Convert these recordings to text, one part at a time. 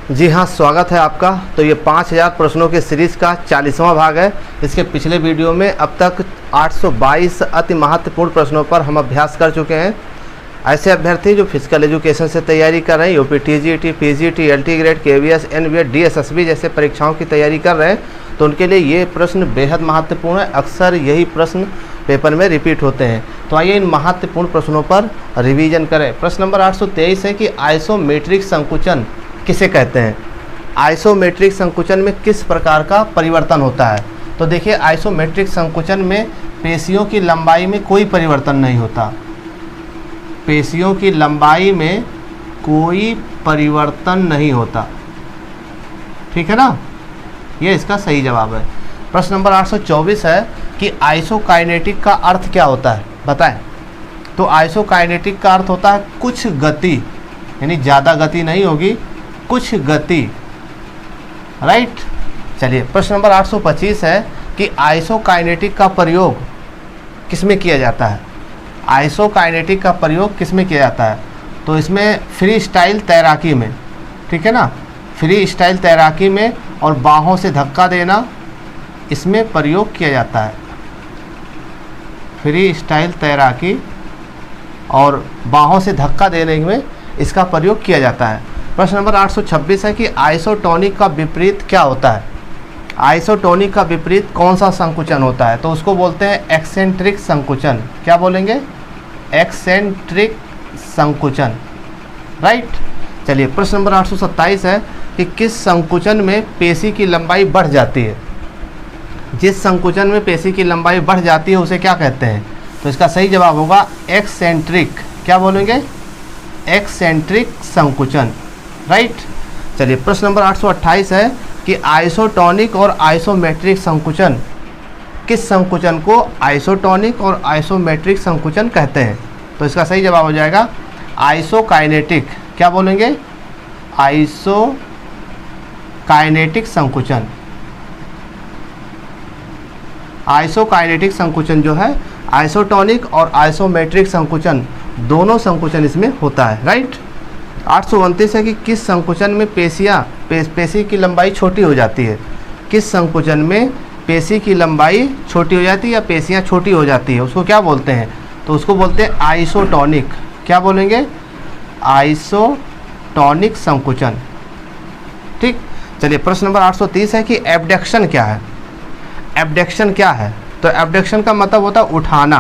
जी हाँ, स्वागत है आपका। तो ये 5000 प्रश्नों के सीरीज़ का 40वां भाग है। इसके पिछले वीडियो में अब तक 822 अति महत्वपूर्ण प्रश्नों पर हम अभ्यास कर चुके हैं। ऐसे अभ्यर्थी जो फिजिकल एजुकेशन से तैयारी कर रहे हैं, UP TGT, PGT, LT grade, KVS, NVS, DSSB जैसे परीक्षाओं की तैयारी कर रहे हैं, तो उनके लिए ये प्रश्न बेहद महत्वपूर्ण है। अक्सर यही प्रश्न पेपर में रिपीट होते हैं। तो आइए इन महत्वपूर्ण प्रश्नों पर रिवीजन करें। प्रश्न नंबर 823 है कि आइसोमेट्रिक संकुचन किसे कहते हैं। आइसोमेट्रिक संकुचन में किस प्रकार का परिवर्तन होता है। तो देखिए, आइसोमेट्रिक संकुचन में पेशियों की लंबाई में कोई परिवर्तन नहीं होता। पेशियों की लंबाई में कोई परिवर्तन नहीं होता, ठीक है ना। ये इसका सही जवाब है। प्रश्न नंबर 824 है कि आइसोकाइनेटिक का अर्थ क्या होता है, बताएं। तो आइसोकाइनेटिक का अर्थ होता है कुछ गति, यानी ज़्यादा गति नहीं होगी, कुछ गति, राइट। चलिए, प्रश्न नंबर 825 है कि आइसोकाइनेटिक का प्रयोग किसमें किया जाता है। आइसोकाइनेटिक का प्रयोग किसमें किया जाता है। तो इसमें फ्री स्टाइल तैराकी में, ठीक है ना, फ्री स्टाइल तैराकी में और बाहों से धक्का देना, इसमें प्रयोग किया जाता है। फ्री स्टाइल तैराकी और बाहों से धक्का देने में इसका प्रयोग किया जाता है। प्रश्न नंबर 826 है कि आइसोटोनिक का विपरीत क्या होता है। आइसोटोनिक का विपरीत कौन सा संकुचन होता है। तो उसको बोलते हैं एक्सेंट्रिक संकुचन। क्या बोलेंगे, एक्सेंट्रिक संकुचन, राइट। चलिए, प्रश्न नंबर 827 है कि किस संकुचन में पेशी की लंबाई बढ़ जाती है। जिस संकुचन में पेशी की लंबाई बढ़ जाती है उसे क्या कहते हैं। तो इसका सही जवाब होगा एक्सेंट्रिक। क्या बोलेंगे, एक्सेंट्रिक संकुचन, राइट। चलिए, प्रश्न नंबर 828 है कि आइसोटोनिक और आइसोमेट्रिक संकुचन, किस संकुचन को आइसोटोनिक और आइसोमेट्रिक संकुचन कहते हैं। तो इसका सही जवाब हो जाएगा आइसोकाइनेटिक। क्या बोलेंगे, आइसोकाइनेटिक संकुचन। आइसोकाइनेटिक संकुचन जो है, आइसोटोनिक और आइसोमेट्रिक संकुचन दोनों संकुचन इसमें होता है, राइट। 829 है कि किस संकुचन में पेशी की लंबाई छोटी हो जाती है। किस संकुचन में पेशी की लंबाई छोटी हो जाती है या पेशियाँ छोटी हो जाती है, उसको क्या बोलते हैं। तो उसको बोलते हैं आइसोटोनिक। क्या बोलेंगे, आइसोटोनिक संकुचन, ठीक। चलिए, प्रश्न नंबर 830 है कि एब्डक्शन क्या है। एब्डक्शन क्या है। तो एब्डक्शन का मतलब होता है उठाना।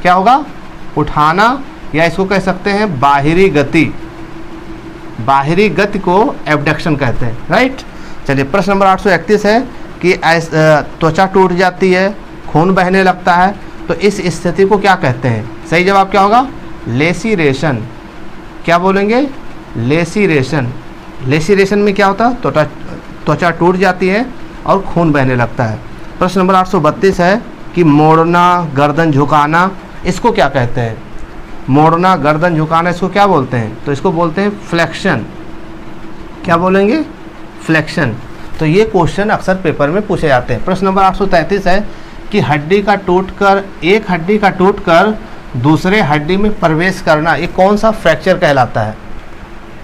क्या होगा, उठाना, या इसको कह सकते हैं बाहरी गति। बाहरी गति को एब्डक्शन कहते हैं, राइट। चलिए, प्रश्न नंबर 831 है कि त्वचा टूट जाती है, खून बहने लगता है, तो इस स्थिति को क्या कहते हैं। सही जवाब क्या होगा, लेसिरेशन। क्या बोलेंगे, लेसिरेशन। लेसिरेशन में क्या होता है, त्वचा टूट जाती है और खून बहने लगता है। प्रश्न नंबर 832 है कि मोड़ना, गर्दन झुकाना, इसको क्या कहते हैं। मोड़ना, गर्दन झुकाना, इसको क्या बोलते हैं। तो इसको बोलते हैं फ्लेक्शन। क्या बोलेंगे, फ्लेक्शन। तो ये क्वेश्चन अक्सर पेपर में पूछे जाते हैं। प्रश्न नंबर 833 है कि हड्डी का टूटकर, एक हड्डी का टूटकर दूसरे हड्डी में प्रवेश करना, ये कौन सा फ्रैक्चर कहलाता है।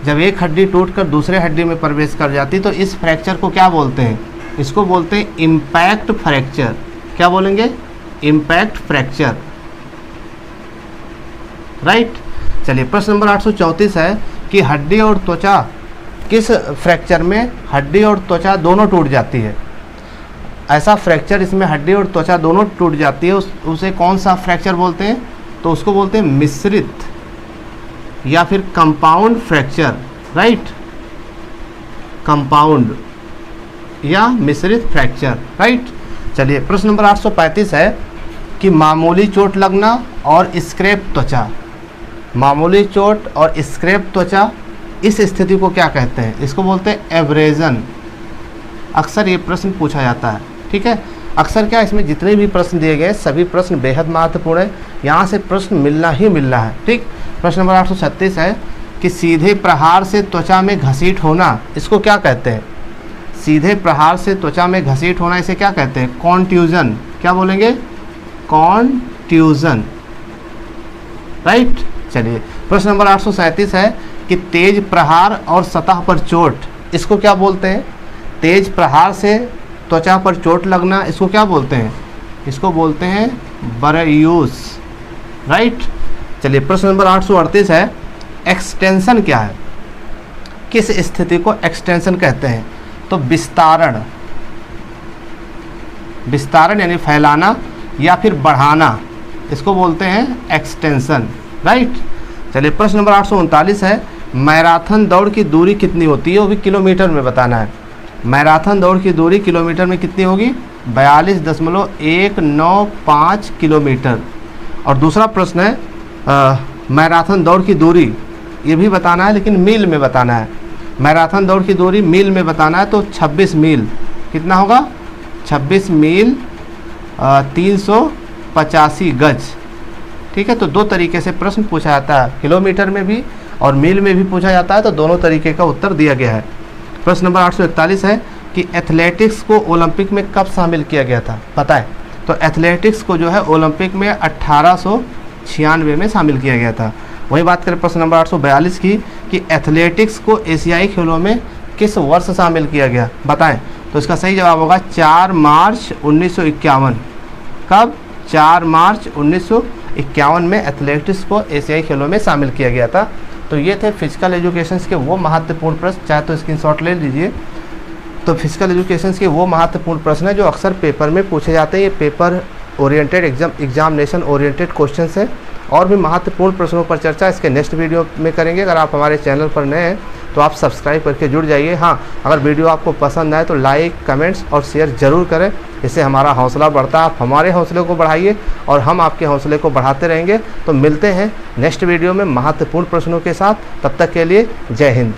जब एक हड्डी टूटकर दूसरे हड्डी में प्रवेश कर जाती तो इस फ्रैक्चर को क्या बोलते हैं। इसको बोलते हैं इम्पैक्ट फ्रैक्चर। क्या बोलेंगे, इम्पैक्ट फ्रैक्चर, राइट। चलिए, प्रश्न नंबर 834 है कि हड्डी और त्वचा, किस फ्रैक्चर में हड्डी और त्वचा दोनों टूट जाती है। ऐसा फ्रैक्चर इसमें हड्डी और त्वचा दोनों टूट जाती है, उसे कौन सा फ्रैक्चर बोलते हैं। तो उसको बोलते हैं मिश्रित या फिर कंपाउंड फ्रैक्चर, राइट। कंपाउंड या मिश्रित फ्रैक्चर, राइट। चलिए, प्रश्न नंबर 835 है कि मामूली चोट लगना और स्क्रैप त्वचा, मामूली चोट और स्क्रैप त्वचा, इस स्थिति को क्या कहते हैं। इसको बोलते हैं एब्रेजन। अक्सर ये प्रश्न पूछा जाता है, ठीक है। अक्सर क्या, इसमें जितने भी प्रश्न दिए गए सभी प्रश्न बेहद महत्वपूर्ण है, यहाँ से प्रश्न मिलना ही मिलना है, ठीक। प्रश्न नंबर 836 है कि सीधे प्रहार से त्वचा में घसीट होना, इसको क्या कहते हैं। सीधे प्रहार से त्वचा में घसीट होना, इसे क्या कहते हैं, कॉन्ट्यूजन। क्या बोलेंगे, कॉन्ट्यूजन, राइट। चलिए, प्रश्न नंबर 837 है कि तेज प्रहार और सतह पर चोट, इसको क्या बोलते हैं? तेज प्रहार से त्वचा पर चोट लगना, इसको क्या बोलते हैं? इसको बोलते हैं बरयूस, राइट। चलिए प्रश्न नंबर 838 है, एक्सटेंशन क्या है? किस स्थिति को एक्सटेंशन कहते हैं? तो विस्तारण, विस्तारण यानी फैलाना या फिर बढ़ाना, इसको बोलते हैं एक्सटेंशन, राइट। चलिए प्रश्न नंबर 839 है, मैराथन दौड़ की दूरी कितनी होती है? वो भी किलोमीटर में बताना है। मैराथन दौड़ की दूरी किलोमीटर में कितनी होगी? 42.195 किलोमीटर। और दूसरा प्रश्न है, मैराथन दौड़ की दूरी, ये भी बताना है लेकिन मील में बताना है। मैराथन दौड़ की दूरी मील में बताना है तो 26 मील, कितना होगा? 26 मील 385 गज, ठीक है। तो दो तरीके से प्रश्न पूछा जाता है, किलोमीटर में भी और मील में भी पूछा जाता है, तो दोनों तरीके का उत्तर दिया गया है। प्रश्न नंबर 841 है कि एथलेटिक्स को ओलंपिक में कब शामिल किया गया था? पता है? तो एथलेटिक्स को जो है ओलंपिक में 1896 में शामिल किया गया था। वही बात करें प्रश्न नंबर 842 की कि एथलेटिक्स को एशियाई खेलों में किस वर्ष शामिल किया गया? बताएं। तो इसका सही जवाब होगा 4 मार्च 1951। कब? 4 मार्च 1951 में एथलेटिक्स को एशियाई खेलों में शामिल किया गया था। तो ये थे फिजिकल एजुकेशन के वो महत्वपूर्ण प्रश्न, चाहे तो स्क्रीनशॉट ले लीजिए। तो फिजिकल एजुकेशन के वो महत्वपूर्ण प्रश्न है जो अक्सर पेपर में पूछे जाते हैं। ये paper oriented examination oriented question है। और भी महत्वपूर्ण प्रश्नों पर चर्चा इसके नेक्स्ट वीडियो में करेंगे। अगर आप हमारे चैनल पर नए हैं तो आप सब्सक्राइब करके जुड़ जाइए। हाँ, अगर वीडियो आपको पसंद आए तो लाइक, कमेंट्स और शेयर ज़रूर करें, इससे हमारा हौसला बढ़ता है। आप हमारे हौसले को बढ़ाइए और हम आपके हौसले को बढ़ाते रहेंगे। तो मिलते हैं नेक्स्ट वीडियो में महत्वपूर्ण प्रश्नों के साथ। तब तक के लिए जय हिंद।